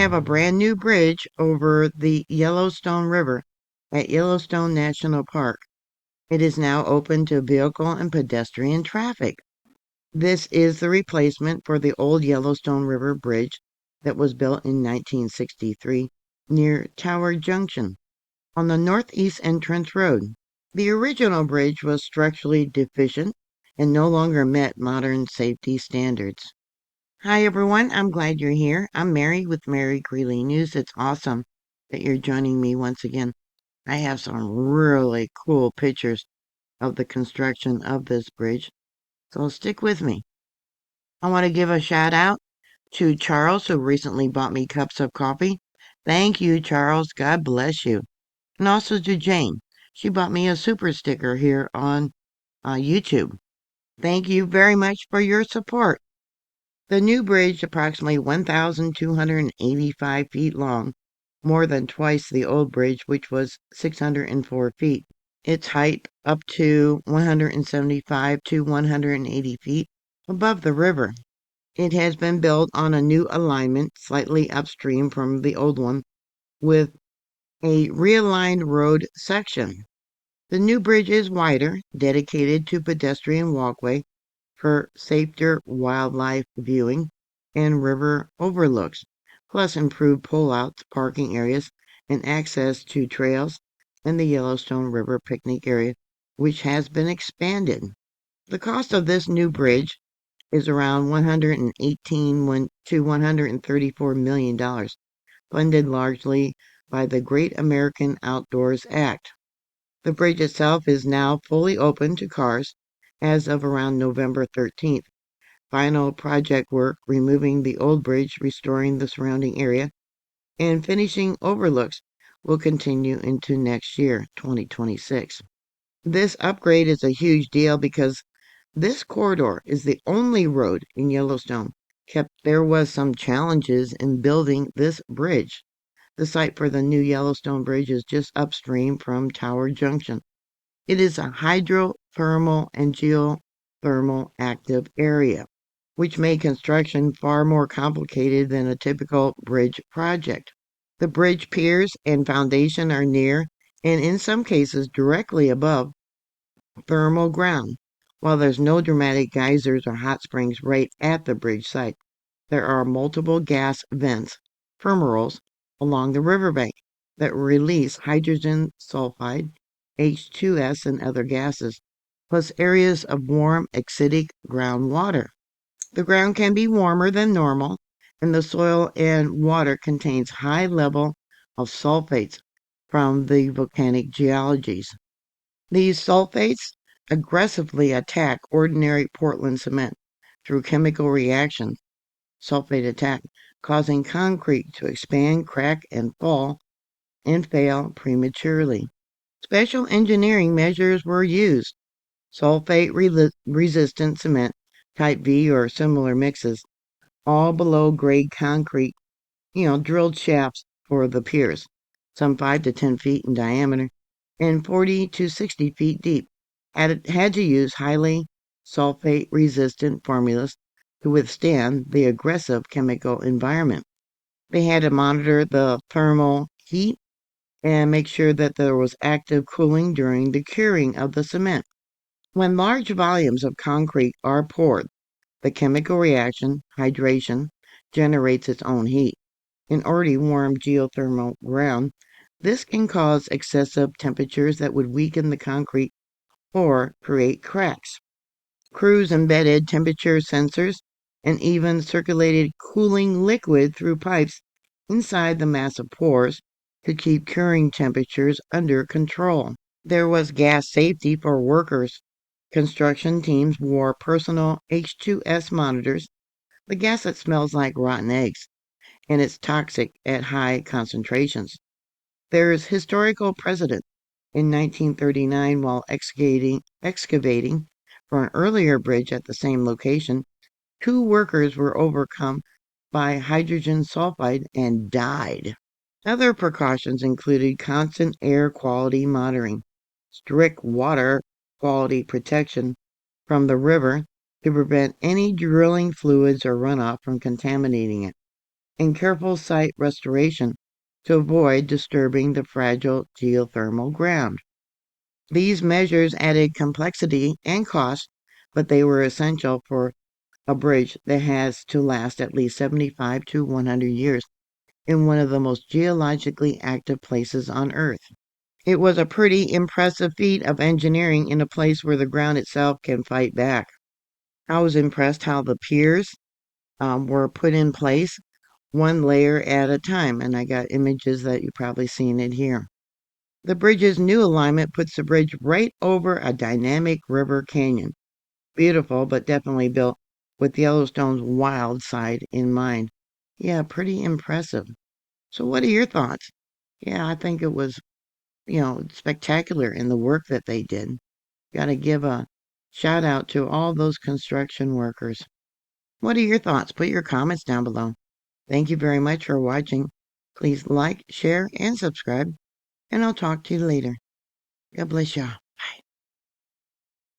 have a brand new bridge over the Yellowstone River at Yellowstone National Park. It is now open to vehicle and pedestrian traffic. This is the replacement for the old Yellowstone River Bridge that was built in 1963 near Tower Junction on the northeast entrance road. The original bridge was structurally deficient and no longer met modern safety standards. Hi everyone, I'm glad you're here. I'm Mary with Mary Greeley News. It's awesome that you're joining me once again. I have some really cool pictures of the construction of this bridge, so stick with me. I want to give a shout out to Charles, who recently bought me cups of coffee. Thank you, Charles. God bless you. And also to Jane. She bought me a super sticker here on YouTube. Thank you very much for your support. The new bridge, approximately 1,285 feet long, more than twice the old bridge, which was 604 feet. Its height up to 175 to 180 feet above the river. It has been built on a new alignment slightly upstream from the old one with a realigned road section. The new bridge is wider, dedicated to pedestrian walkway for safer wildlife viewing and river overlooks, plus improved pullouts, parking areas, and access to trails and the Yellowstone River picnic area, which has been expanded. The cost of this new bridge is around $118 to $134 million, funded largely by the Great American Outdoors Act. The bridge itself is now fully open to cars as of around November 13th. Final project work removing the old bridge, restoring the surrounding area, and finishing overlooks will continue into next year, 2026. This upgrade is a huge deal because this corridor is the only road in Yellowstone kept. There was some challenges in building this bridge. The site for the new Yellowstone Bridge is just upstream from Tower Junction. It is a hydrothermal and geothermal active area, which made construction far more complicated than a typical bridge project. The bridge piers and foundation are near, and in some cases directly above, thermal ground. While there's no dramatic geysers or hot springs right at the bridge site, there are multiple gas vents, fumaroles, along the riverbank that release hydrogen sulfide, H2S, and other gases, plus areas of warm, acidic groundwater. The ground can be warmer than normal, and the soil and water contains high level of sulfates from the volcanic geologies. These sulfates aggressively attack ordinary Portland cement through chemical reaction, sulfate attack, causing concrete to expand, crack, and fall and fail prematurely. Special engineering measures were used. Sulfate-resistant cement, type V or similar mixes, all below grade concrete, drilled shafts for the piers, some 5 to 10 feet in diameter and 40 to 60 feet deep, had to use highly sulfate-resistant formulas to withstand the aggressive chemical environment. They had to monitor the thermal heat and make sure that there was active cooling during the curing of the cement. When large volumes of concrete are poured, the chemical reaction, hydration, generates its own heat. In already warm geothermal ground, this can cause excessive temperatures that would weaken the concrete or create cracks. Crews embedded temperature sensors and even circulated cooling liquid through pipes inside the massive pores to keep curing temperatures under control. There was gas safety for workers. Construction teams wore personal H2S monitors, the gas that smells like rotten eggs, and it's toxic at high concentrations. There is historical precedent. In 1939, while excavating for an earlier bridge at the same location, 2 workers were overcome by hydrogen sulfide and died. Other precautions included constant air quality monitoring, strict water quality protection from the river to prevent any drilling fluids or runoff from contaminating it, and careful site restoration to avoid disturbing the fragile geothermal ground. These measures added complexity and cost, but they were essential for a bridge that has to last at least 75 to 100 years in one of the most geologically active places on Earth. It was a pretty impressive feat of engineering in a place where the ground itself can fight back. I was impressed how the piers were put in place, one layer at a time, and I got images that you've probably seen it here. The bridge's new alignment puts the bridge right over a dynamic river canyon. Beautiful, but definitely built with Yellowstone's wild side in mind. Yeah, pretty impressive. So what are your thoughts? Yeah, I think it was, spectacular in the work that they did. Got to give a shout out to all those construction workers. What are your thoughts? Put your comments down below. Thank you very much for watching. Please like, share, and subscribe, and I'll talk to you later. God bless y'all.